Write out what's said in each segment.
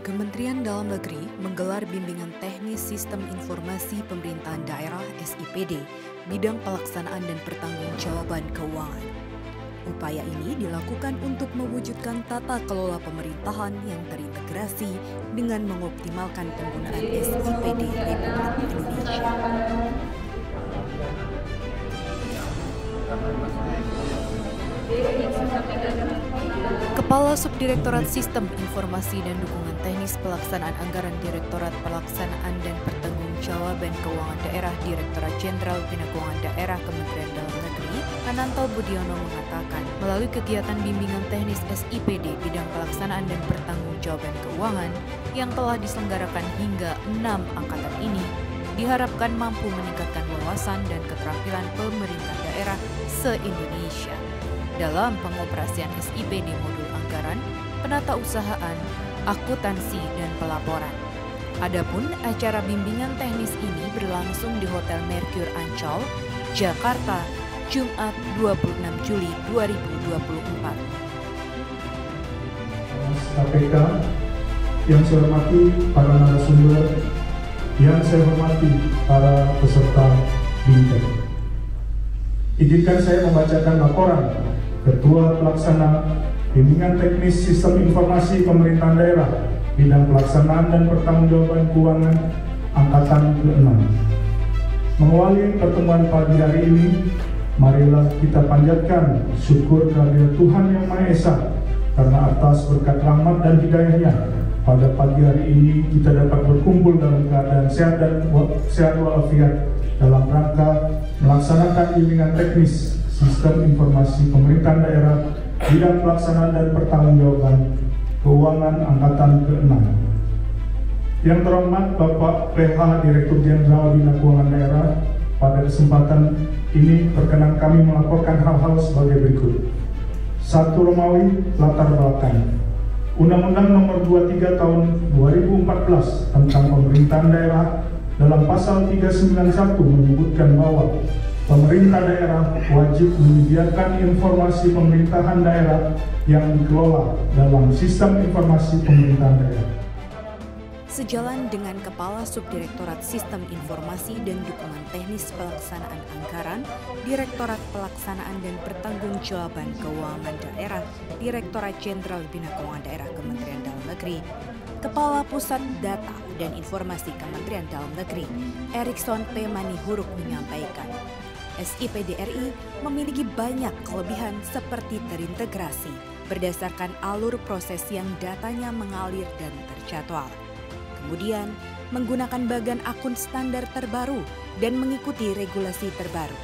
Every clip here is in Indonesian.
Kementerian Dalam Negeri menggelar bimbingan teknis Sistem Informasi Pemerintahan Daerah (SIPD) bidang pelaksanaan dan pertanggungjawaban keuangan. Upaya ini dilakukan untuk mewujudkan tata kelola pemerintahan yang terintegrasi dengan mengoptimalkan penggunaan SIPD Republik Indonesia. Kepala Subdirektorat Sistem Informasi dan Dukungan Teknis Pelaksanaan Anggaran Direktorat Pelaksanaan dan Pertanggungjawaban Keuangan Daerah Direktorat Jenderal Bina Keuangan Daerah Kementerian Dalam Negeri, Ananto Budiono mengatakan, melalui kegiatan bimbingan teknis SIPD bidang pelaksanaan dan pertanggungjawaban keuangan yang telah diselenggarakan hingga 6 angkatan ini, diharapkan mampu meningkatkan wawasan dan keterampilan pemerintah daerah se-Indonesia dalam pengoperasian SIPD modul anggaran, penatausahaan, akuntansi, dan pelaporan. Adapun acara bimbingan teknis ini berlangsung di Hotel Mercure Ancol, Jakarta, Jumat 26 Juli 2024. KPK, yang saya hormati para narasumber, yang saya hormati para peserta bimbingan. Izinkan saya membacakan laporan Ketua Pelaksana Bimbingan Teknis Sistem Informasi Pemerintahan Daerah bidang pelaksanaan dan pertanggungjawaban keuangan Angkatan ke-6. Mengawali pertemuan pagi hari ini, marilah kita panjatkan syukur kehadirat Tuhan Yang Maha Esa karena atas berkat rahmat dan hidayahnya pada pagi hari ini kita dapat berkumpul dalam keadaan sehat walafiat dalam rangka melaksanakan bimbingan teknis Sistem Informasi Pemerintahan Daerah bidang pelaksanaan dan pertanggungjawaban keuangan Angkatan ke-6. Yang terhormat Bapak PH Direktur Jenderal Bina Keuangan Daerah, pada kesempatan ini perkenan kami melaporkan hal-hal sebagai berikut. 1. Romawi latar belakang. Undang-Undang Nomor 23 Tahun 2014 tentang Pemerintahan Daerah dalam pasal 391 menyebutkan bahwa pemerintah daerah wajib menyediakan informasi pemerintahan daerah yang dikelola dalam Sistem Informasi Pemerintahan Daerah. Sejalan dengan Kepala Subdirektorat Sistem Informasi dan Dukungan Teknis Pelaksanaan Anggaran, Direktorat Pelaksanaan dan Pertanggungjawaban Keuangan Daerah, Direktorat Jenderal Bina Keuangan Daerah Kementerian Dalam Negeri, Kepala Pusat Data dan Informasi Kementerian Dalam Negeri, Erikson P. Manihuruk menyampaikan, SIPD RI memiliki banyak kelebihan seperti terintegrasi berdasarkan alur proses yang datanya mengalir dan terjadwal. Kemudian, menggunakan bagan akun standar terbaru dan mengikuti regulasi terbaru.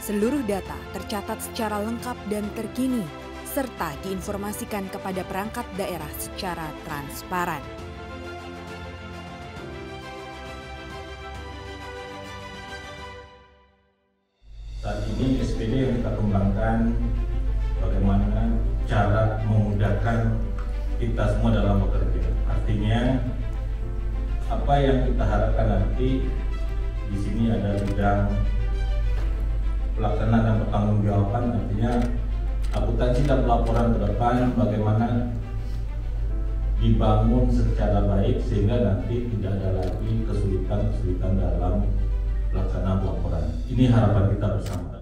Seluruh data tercatat secara lengkap dan terkini, serta diinformasikan kepada perangkat daerah secara transparan. Saat ini SIPD yang kita kembangkan bagaimana cara memudahkan kita semua dalam bekerja. Artinya apa yang kita harapkan nanti di sini ada bidang pelaksanaan dan pertanggungjawaban, artinya akuntansi dan pelaporan ke depan bagaimana dibangun secara baik sehingga nanti tidak ada lagi kesulitan dalam pelaksanaan pelaporan. Ini harapan kita bersama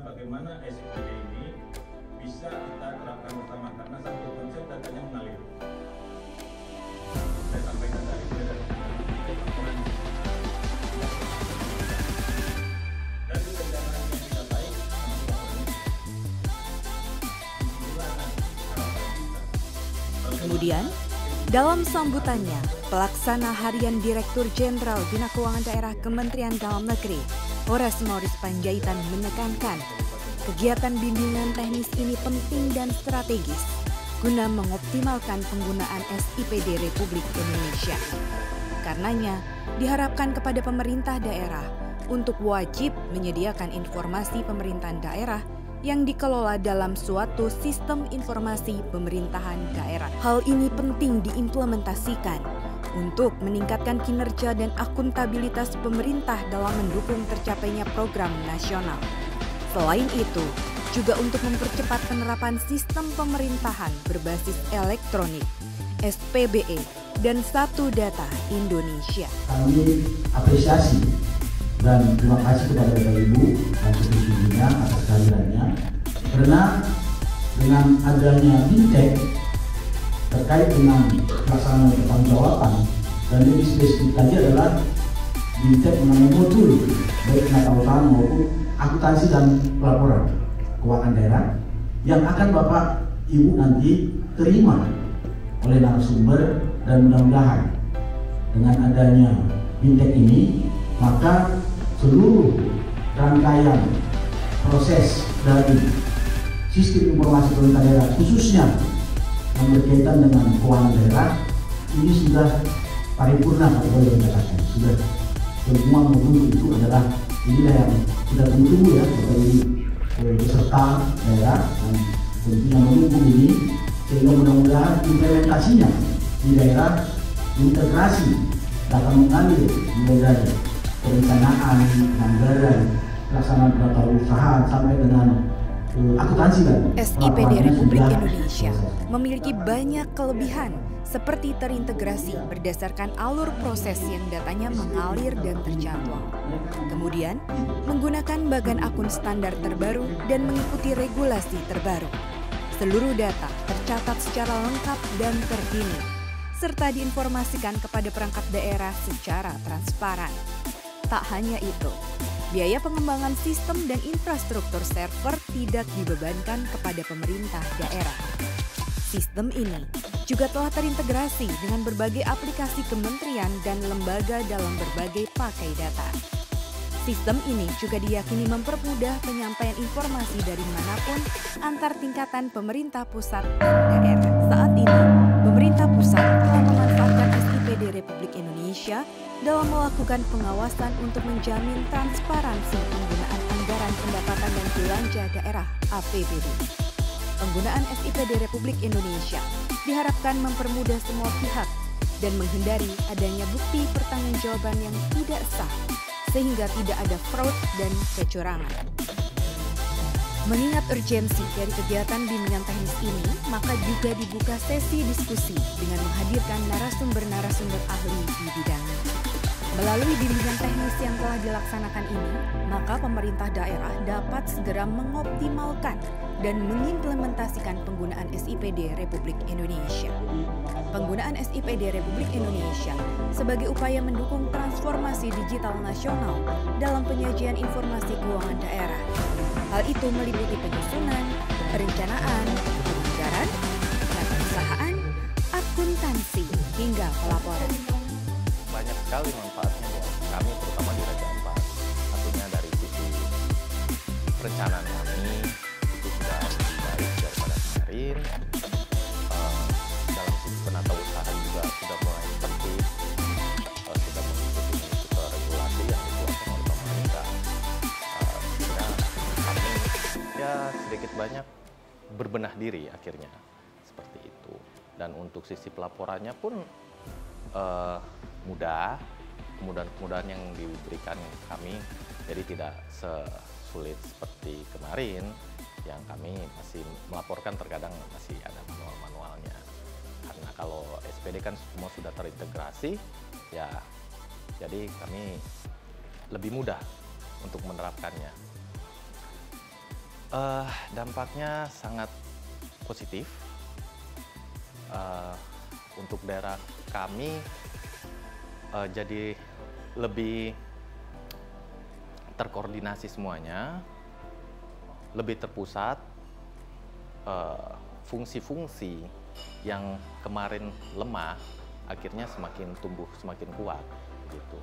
bagaimana SIPD ini bisa kita terapkan bersama karena satu konsep datanya mengalir. Saya sampaikan tadi dari laporan dari perjalanan yang tidak baik. Kemudian, dalam sambutannya, Pelaksana Harian Direktur Jenderal Bina Keuangan Daerah Kementerian Dalam Negeri, Horas Maurice Panjaitan menekankan, kegiatan bimbingan teknis ini penting dan strategis guna mengoptimalkan penggunaan SIPD Republik Indonesia. Karenanya, diharapkan kepada pemerintah daerah untuk wajib menyediakan informasi pemerintahan daerah yang dikelola dalam suatu sistem informasi pemerintahan daerah. Hal ini penting diimplementasikan untuk meningkatkan kinerja dan akuntabilitas pemerintah dalam mendukung tercapainya program nasional. Selain itu, juga untuk mempercepat penerapan sistem pemerintahan berbasis elektronik (SPBE) dan Satu Data Indonesia. Kami apresiasi dan terima kasih kepada Bapak Ibu dan subsidinya atas kehadirannya, karena dengan adanya BINTEK terkait dengan pelaksanaan pertanggungjawaban dan lebih spesifik lagi adalah BINTEK mengenai modul baik penatausahaan maupun akuntansi dan pelaporan keuangan daerah yang akan Bapak Ibu nanti terima oleh narasumber, dan mudah-mudahan dengan adanya BINTEK ini maka seluruh rangkaian proses dari sistem informasi pemerintah daerah khususnya yang berkaitan dengan keuangan daerah ini sudah paripurna, Pak boleh dikatakan sudah semua modul itu adalah inilah yang kita tunggu ya dari peserta daerah dan tentunya mendukung ini sehingga mudah-mudahan implementasinya di daerah integrasi akan mengalir mulai dari perencanaan, anggaran, pelaksanaan tata usaha sampai dengan akuntansi dan SIPD Republik Indonesia memiliki banyak kelebihan seperti terintegrasi berdasarkan alur proses yang datanya mengalir dan terjadwal. Kemudian, menggunakan bagan akun standar terbaru dan mengikuti regulasi terbaru. Seluruh data tercatat secara lengkap dan terkini, serta diinformasikan kepada perangkat daerah secara transparan. Tak hanya itu, biaya pengembangan sistem dan infrastruktur server tidak dibebankan kepada pemerintah daerah. Sistem ini juga telah terintegrasi dengan berbagai aplikasi kementerian dan lembaga dalam berbagai pakai data. Sistem ini juga diyakini mempermudah penyampaian informasi dari manapun antar tingkatan pemerintah pusat dan daerah. Saat ini, pemerintah pusat telah memanfaatkan SIPD Republik Indonesia dalam melakukan pengawasan untuk menjamin transparansi penggunaan anggaran pendapatan dan belanja daerah (APBD). Penggunaan SIPD Republik Indonesia diharapkan mempermudah semua pihak dan menghindari adanya bukti pertanggungjawaban yang tidak sah, sehingga tidak ada fraud dan kecurangan. Mengingat urgensi dari kegiatan bimbingan teknis ini, maka juga dibuka sesi diskusi dengan menghadirkan narasumber-narasumber ahli di bidangnya. Melalui bimbingan teknis yang telah dilaksanakan ini, maka pemerintah daerah dapat segera mengoptimalkan dan mengimplementasikan penggunaan SIPD Republik Indonesia. Penggunaan SIPD Republik Indonesia sebagai upaya mendukung transformasi digital nasional dalam penyajian informasi keuangan daerah. Hal itu meliputi penyusunan, perencanaan, anggaran, tata usahaan, akuntansi, hingga pelaporan. Banyak sekali manfaatnya buat kami, terutama di Raja Ampat. Satunya dari sisi perencanaan kami itu sudah lebih baik daripada kemarin. Dalam sisi penata usaha juga sudah mulai tertib, sudah mengikuti regulasi yang dikeluarkan oleh pemerintah. Sehingga kami ya sedikit banyak berbenah diri akhirnya seperti itu. Dan untuk sisi pelaporannya pun mudah, kemudahan-kemudahan yang diberikan kami jadi tidak sesulit seperti kemarin yang kami masih melaporkan, terkadang masih ada manual-manualnya. Karena kalau SPD kan semua sudah terintegrasi ya, jadi kami lebih mudah untuk menerapkannya. Dampaknya sangat positif untuk daerah kami. Jadi lebih terkoordinasi semuanya, lebih terpusat, fungsi-fungsi yang kemarin lemah akhirnya semakin tumbuh, semakin kuat gitu.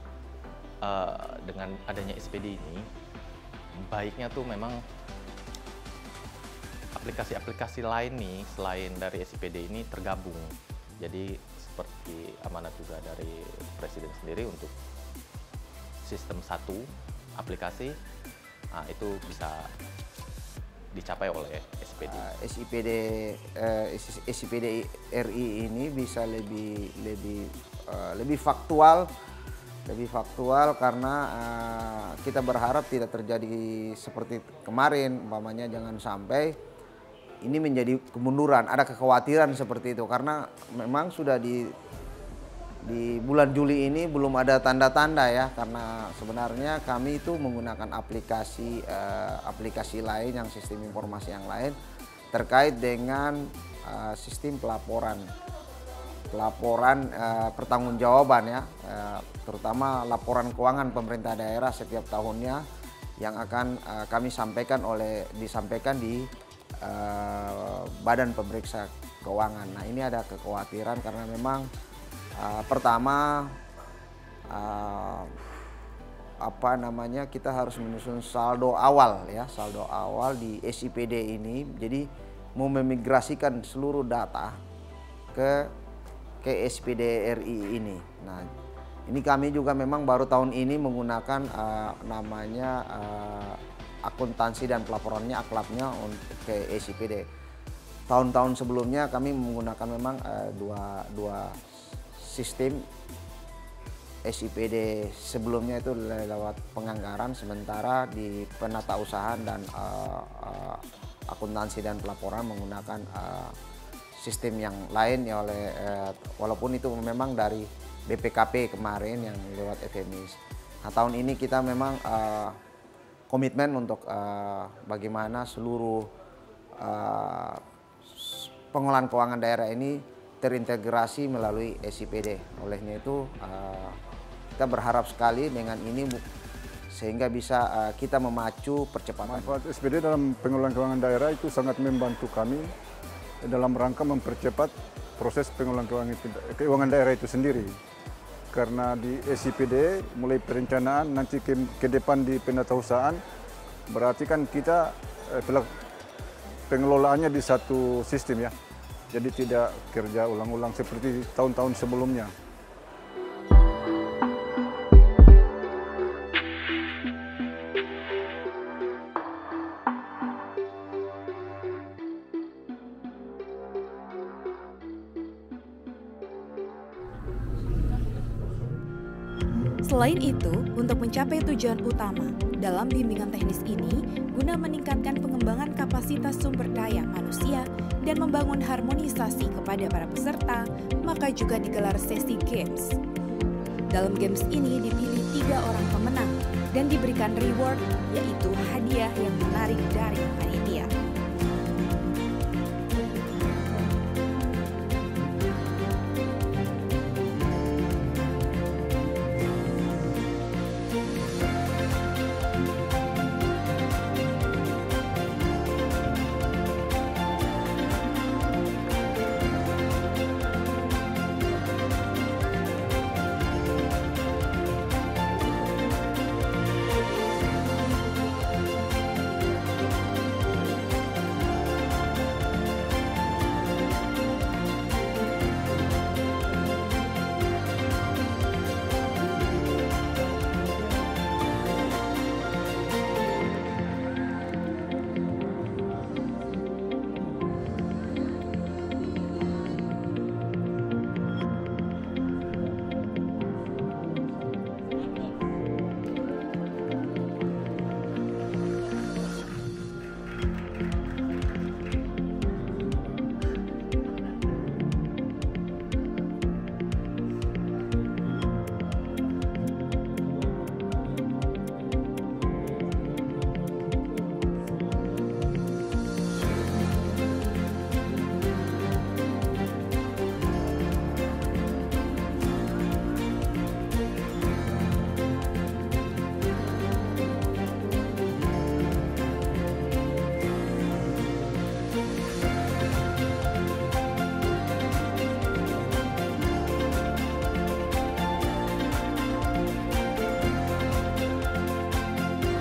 Dengan adanya SPD ini, baiknya tuh memang aplikasi-aplikasi lain nih selain dari SIPD ini tergabung. Jadi seperti amanat juga dari Presiden sendiri untuk sistem satu aplikasi, itu bisa dicapai oleh SIPD. SIPD RI ini bisa lebih faktual karena kita berharap tidak terjadi seperti kemarin, umpamanya jangan sampai ini menjadi kemunduran, ada kekhawatiran seperti itu karena memang sudah di bulan Juli ini belum ada tanda-tanda ya, karena sebenarnya kami itu menggunakan aplikasi lain yang sistem informasi yang lain terkait dengan sistem pelaporan pertanggungjawaban ya, terutama laporan keuangan pemerintah daerah setiap tahunnya yang akan kami disampaikan di Badan Pemeriksa Keuangan. Nah, ini ada kekhawatiran karena memang pertama kita harus menyusun saldo awal di SIPD ini. Jadi mau memigrasikan seluruh data ke SIPD RI ini. Nah, ini kami juga memang baru tahun ini menggunakan akuntansi dan pelaporannya aklapnya ke SIPD. Tahun-tahun sebelumnya kami menggunakan memang dua sistem. SIPD sebelumnya itu lewat penganggaran, sementara di penatausahaan dan akuntansi dan pelaporan menggunakan sistem yang lain ya, walaupun itu memang dari BPKP kemarin yang lewat FMIS. Nah, tahun ini kita memang komitmen untuk bagaimana seluruh pengelolaan keuangan daerah ini terintegrasi melalui SIPD. Olehnya itu kita berharap sekali dengan ini sehingga bisa kita memacu percepatan. Manfaat SIPD dalam pengelolaan keuangan daerah itu sangat membantu kami dalam rangka mempercepat proses pengelolaan keuangan daerah itu sendiri. Karena di SIPD mulai perencanaan nanti ke depan di penatausahaan, berarti kan kita pengelolaannya di satu sistem ya. Jadi tidak kerja ulang-ulang seperti tahun-tahun sebelumnya. Selain itu, untuk mencapai tujuan utama dalam bimbingan teknis ini, guna meningkatkan pengembangan kapasitas sumber daya manusia dan membangun harmonisasi kepada para peserta, maka juga digelar sesi games. Dalam games ini dipilih 3 orang pemenang dan diberikan reward, yaitu hadiah yang menarik dari panitia.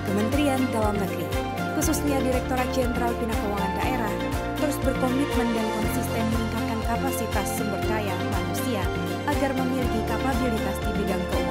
Kementerian Dalam Negeri, khususnya Direktorat Jenderal Bina Keuangan Daerah, terus berkomitmen dan konsisten meningkatkan kapasitas sumber daya manusia agar memiliki kapabilitas di bidang keuangan